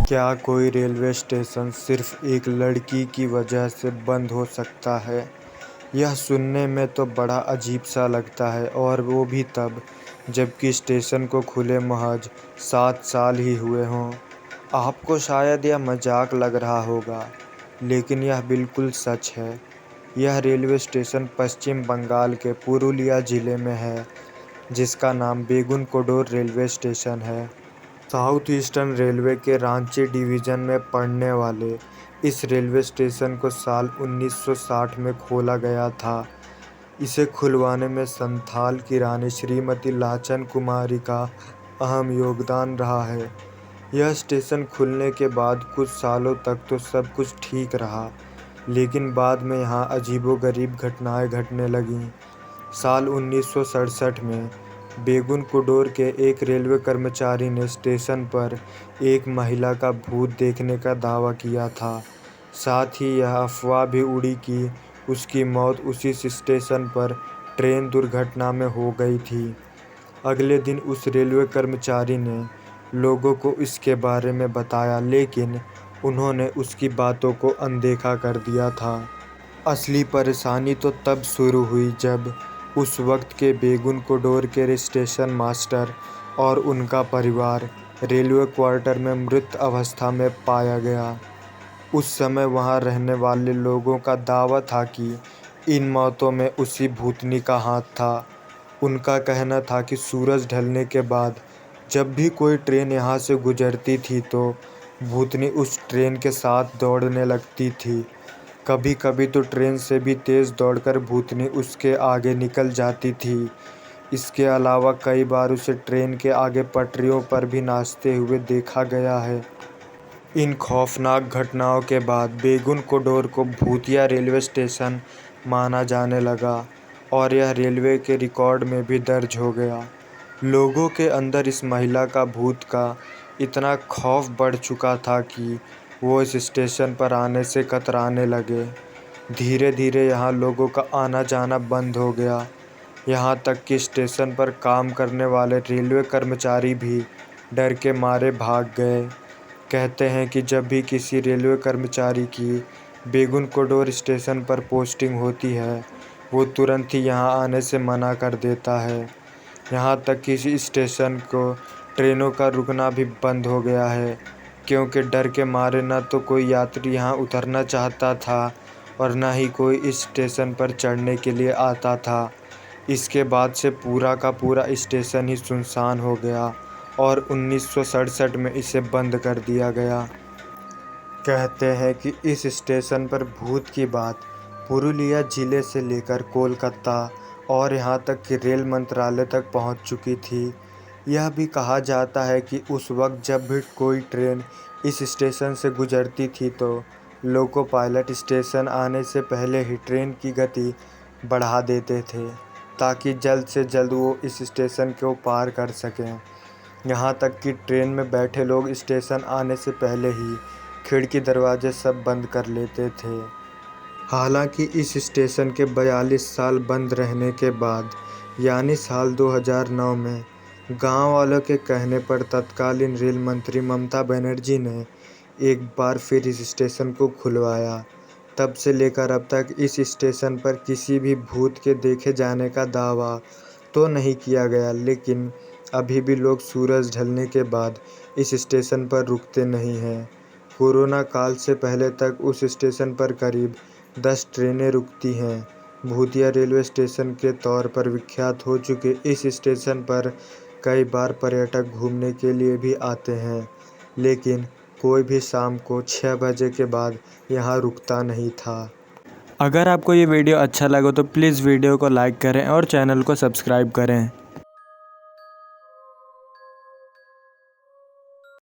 क्या कोई railway station सिर्फ एक लड़की की वजह से बंद हो सकता है? यह सुनने में तो बड़ा अजीब सा लगता है, और वो भी तब जबकि स्टेशन को खुले महज 7 साल ही हुए हों। आपको शायद यह मजाक लग रहा होगा, लेकिन यह बिल्कुल सच है। यह रेलवे स्टेशन पश्चिम बंगाल के पुरुलिया जिले में है, जिसका नाम बेगुन कोडोर रेलवे स्टेशन है। साउथ ईस्टर्न रेलवे के रांची डिवीज़न में पड़ने वाले इस रेलवे स्टेशन को साल 1960 में खोला गया था। इसे खुलवाने में संथाल की रानी श्रीमती लाचन कुमारी का अहम योगदान रहा है। यह स्टेशन खुलने के बाद कुछ सालों तक तो सब कुछ ठीक रहा, लेकिन बाद में यहाँ अजीबोगरीब घटनाएं घटने लगीं। साल 1967 में बेगुन कोडोर के एक रेलवे कर्मचारी ने स्टेशन पर एक महिला का भूत देखने का दावा किया था। साथ ही यह अफवाह भी उड़ी कि उसकी मौत उसी स्टेशन पर ट्रेन दुर्घटना में हो गई थी। अगले दिन उस रेलवे कर्मचारी ने लोगों को इसके बारे में बताया, लेकिन उन्होंने उसकी बातों को अनदेखा कर दिया था। असली परेशानी तो तब शुरू हुई जब उस वक्त के बेगुन कोडोर के स्टेशन मास्टर और उनका परिवार रेलवे क्वार्टर में मृत अवस्था में पाया गया। उस समय वहां रहने वाले लोगों का दावा था कि इन मौतों में उसी भूतनी का हाथ था। उनका कहना था कि सूरज ढलने के बाद जब भी कोई ट्रेन यहाँ से गुजरती थी तो भूतनी उस ट्रेन के साथ दौड़ने लगती थी। कभी कभी तो ट्रेन से भी तेज़ दौड़कर भूतनी उसके आगे निकल जाती थी। इसके अलावा कई बार उसे ट्रेन के आगे पटरियों पर भी नाचते हुए देखा गया है। इन खौफनाक घटनाओं के बाद बेगुन कोडोर को भूतिया रेलवे स्टेशन माना जाने लगा, और यह रेलवे के रिकॉर्ड में भी दर्ज हो गया। लोगों के अंदर इस महिला का भूत का इतना खौफ बढ़ चुका था कि वो इस स्टेशन पर आने से कतराने लगे। धीरे धीरे यहाँ लोगों का आना जाना बंद हो गया, यहाँ तक कि स्टेशन पर काम करने वाले रेलवे कर्मचारी भी डर के मारे भाग गए। कहते हैं कि जब भी किसी रेलवे कर्मचारी की बेगुन कोडोर स्टेशन पर पोस्टिंग होती है, वो तुरंत ही यहाँ आने से मना कर देता है। यहाँ तक कि इस स्टेशन को ट्रेनों का रुकना भी बंद हो गया है, क्योंकि डर के मारे न तो कोई यात्री यहाँ उतरना चाहता था और न ही कोई इस स्टेशन पर चढ़ने के लिए आता था। इसके बाद से पूरा का पूरा स्टेशन ही सुनसान हो गया और 1967 में इसे बंद कर दिया गया। कहते हैं कि इस स्टेशन पर भूत की बात पुरुलिया जिले से लेकर कोलकाता और यहाँ तक कि रेल मंत्रालय तक पहुँच चुकी थी। यह भी कहा जाता है कि उस वक्त जब भी कोई ट्रेन इस स्टेशन से गुजरती थी तो लोको पायलट स्टेशन आने से पहले ही ट्रेन की गति बढ़ा देते थे, ताकि जल्द से जल्द वो इस स्टेशन को पार कर सकें। यहाँ तक कि ट्रेन में बैठे लोग स्टेशन आने से पहले ही खिड़की दरवाजे सब बंद कर लेते थे। हालांकि इस स्टेशन के 42 साल बंद रहने के बाद, यानी साल 2009 में गांव वालों के कहने पर तत्कालीन रेल मंत्री ममता बनर्जी ने एक बार फिर इस स्टेशन को खुलवाया। तब से लेकर अब तक इस स्टेशन पर किसी भी भूत के देखे जाने का दावा तो नहीं किया गया, लेकिन अभी भी लोग सूरज ढलने के बाद इस स्टेशन पर रुकते नहीं हैं। कोरोना काल से पहले तक उस स्टेशन पर करीब 10 ट्रेनें रुकती हैं। भूतिया रेलवे स्टेशन के तौर पर विख्यात हो चुके इस स्टेशन पर कई बार पर्यटक घूमने के लिए भी आते हैं, लेकिन कोई भी शाम को 6 बजे के बाद यहाँ रुकता नहीं था। अगर आपको ये वीडियो अच्छा लगा तो प्लीज़ वीडियो को लाइक करें और चैनल को सब्सक्राइब करें।